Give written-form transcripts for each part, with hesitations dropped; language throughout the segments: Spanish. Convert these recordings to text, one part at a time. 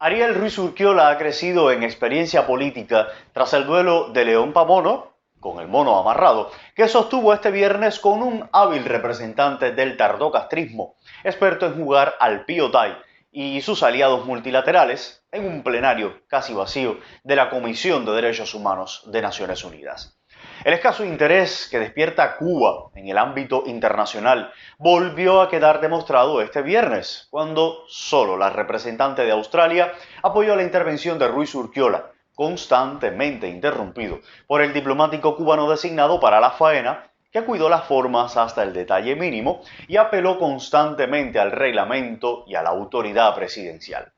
Ariel Ruiz Urquiola ha crecido en experiencia política tras el duelo de León Pamono, con el mono amarrado, que sostuvo este viernes con un hábil representante del tardocastrismo, experto en jugar al pío-tay, y sus aliados multilaterales en un plenario casi vacío de la Comisión de Derechos Humanos de Naciones Unidas. El escaso interés que despierta Cuba en el ámbito internacional volvió a quedar demostrado este viernes, cuando solo la representante de Australia apoyó la intervención de Ruiz Urquiola, constantemente interrumpido por el diplomático cubano designado para la faena, que cuidó las formas hasta el detalle mínimo y apeló constantemente al reglamento y a la autoridad presidencial.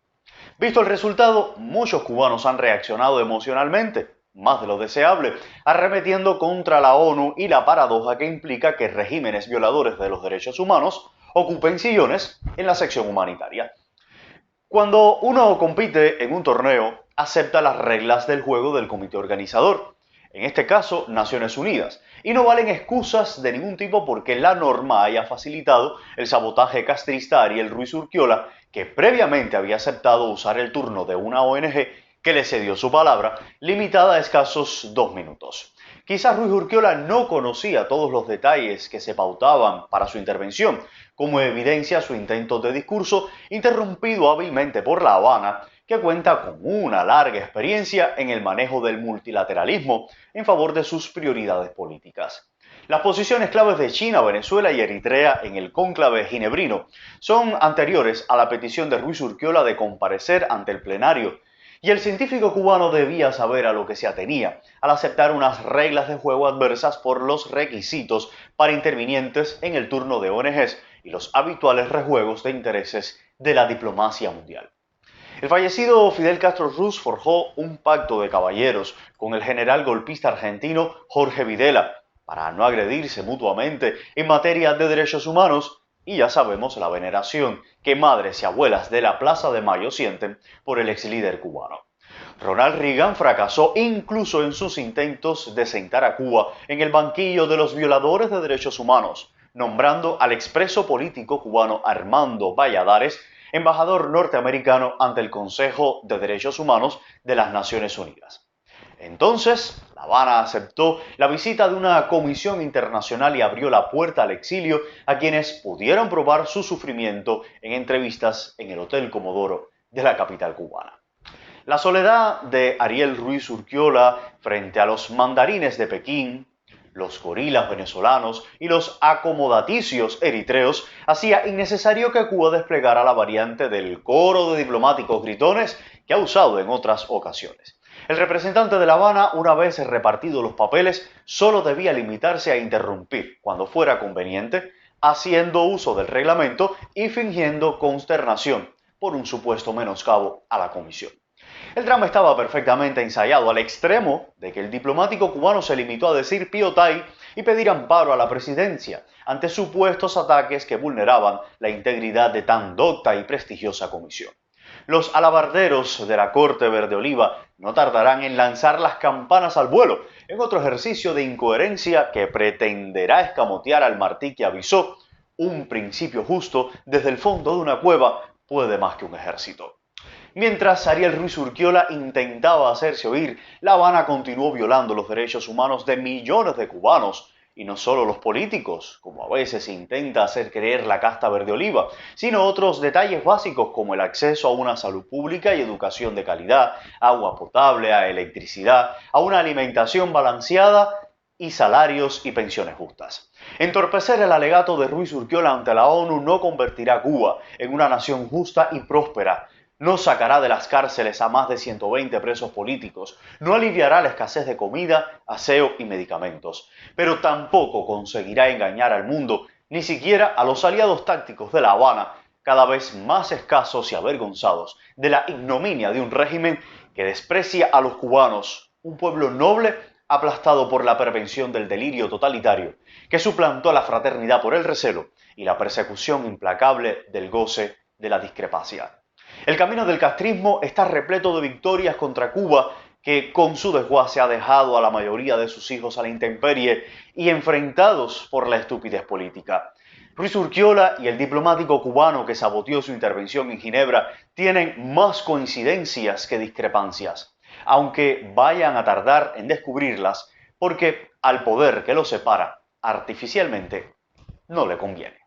Visto el resultado, muchos cubanos han reaccionado emocionalmente, más de lo deseable, arremetiendo contra la ONU y la paradoja que implica que regímenes violadores de los derechos humanos ocupen sillones en la sección humanitaria. Cuando uno compite en un torneo, acepta las reglas del juego del comité organizador, en este caso Naciones Unidas, y no valen excusas de ningún tipo porque la norma haya facilitado el sabotaje castrista a Ariel Ruiz Urquiola, que previamente había aceptado usar el turno de una ONG que le cedió su palabra, limitada a escasos 2 minutos. Quizás Ruiz Urquiola no conocía todos los detalles que se pautaban para su intervención, como evidencia su intento de discurso interrumpido hábilmente por La Habana, que cuenta con una larga experiencia en el manejo del multilateralismo en favor de sus prioridades políticas. Las posiciones claves de China, Venezuela y Eritrea en el cónclave ginebrino son anteriores a la petición de Ruiz Urquiola de comparecer ante el plenario, y el científico cubano debía saber a lo que se atenía al aceptar unas reglas de juego adversas por los requisitos para intervinientes en el turno de ONGs y los habituales rejuegos de intereses de la diplomacia mundial. El fallecido Fidel Castro Ruz forjó un pacto de caballeros con el general golpista argentino Jorge Videla para no agredirse mutuamente en materia de derechos humanos, y ya sabemos la veneración que madres y abuelas de la Plaza de Mayo sienten por el ex líder cubano. Ronald Reagan fracasó incluso en sus intentos de sentar a Cuba en el banquillo de los violadores de derechos humanos, nombrando al expreso político cubano Armando Valladares embajador norteamericano ante el Consejo de Derechos Humanos de las Naciones Unidas. Entonces, La Habana aceptó la visita de una comisión internacional y abrió la puerta al exilio a quienes pudieron probar su sufrimiento en entrevistas en el Hotel Comodoro de la capital cubana. La soledad de Ariel Ruiz Urquiola frente a los mandarines de Pekín, los gorilas venezolanos y los acomodaticios eritreos hacía innecesario que Cuba desplegara la variante del coro de diplomáticos gritones que ha usado en otras ocasiones. El representante de La Habana, una vez repartidos los papeles, solo debía limitarse a interrumpir cuando fuera conveniente, haciendo uso del reglamento y fingiendo consternación por un supuesto menoscabo a la comisión. El drama estaba perfectamente ensayado al extremo de que el diplomático cubano se limitó a decir pío-tay y pedir amparo a la presidencia ante supuestos ataques que vulneraban la integridad de tan docta y prestigiosa comisión. Los alabarderos de la Corte Verde Oliva no tardarán en lanzar las campanas al vuelo en otro ejercicio de incoherencia que pretenderá escamotear al Martí que avisó: un principio justo desde el fondo de una cueva puede más que un ejército. Mientras Ariel Ruiz Urquiola intentaba hacerse oír, La Habana continuó violando los derechos humanos de millones de cubanos, y no solo los políticos, como a veces intenta hacer creer la casta verde oliva, sino otros detalles básicos como el acceso a una salud pública y educación de calidad, agua potable, a electricidad, a una alimentación balanceada y salarios y pensiones justas. Entorpecer el alegato de Ruiz Urquiola ante la ONU no convertirá a Cuba en una nación justa y próspera, no sacará de las cárceles a más de 120 presos políticos, no aliviará la escasez de comida, aseo y medicamentos, pero tampoco conseguirá engañar al mundo, ni siquiera a los aliados tácticos de La Habana, cada vez más escasos y avergonzados de la ignominia de un régimen que desprecia a los cubanos, un pueblo noble aplastado por la pervención del delirio totalitario, que suplantó la fraternidad por el recelo y la persecución implacable del goce de la discrepancia. El camino del castrismo está repleto de victorias contra Cuba, que con su desguace ha dejado a la mayoría de sus hijos a la intemperie y enfrentados por la estupidez política. Ruiz Urquiola y el diplomático cubano que saboteó su intervención en Ginebra tienen más coincidencias que discrepancias, aunque vayan a tardar en descubrirlas porque al poder que los separa artificialmente no le conviene.